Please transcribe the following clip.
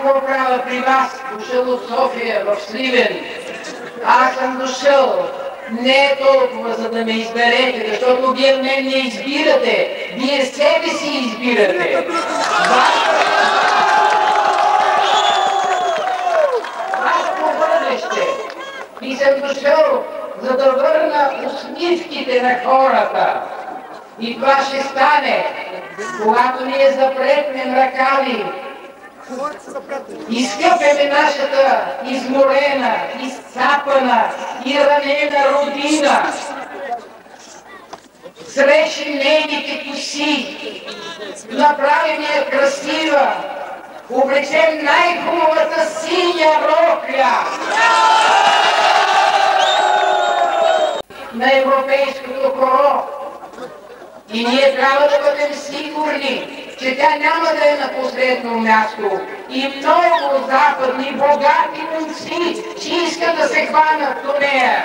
какво правя при вас? Дошъл от София, в Сливен. Аз съм дошъл не е толкова за да ме изберете, защото вие мен не избирате. Вие себе си избирате. Вашето бъдеще. И съм дошъл за да върна усмивките на хората. И това ще стане, когато ние запретнем ръкави, изкъпеме нашата изморена, изцапана и ранена родина, срещим нейните коси, направим я красива, облечем най-хубавата синя рокля на европейското хоро. И ние трябва да бъдем сигурни, че тя няма да е на последно място. И много западни, богати момци, че искат да се хванат до нея.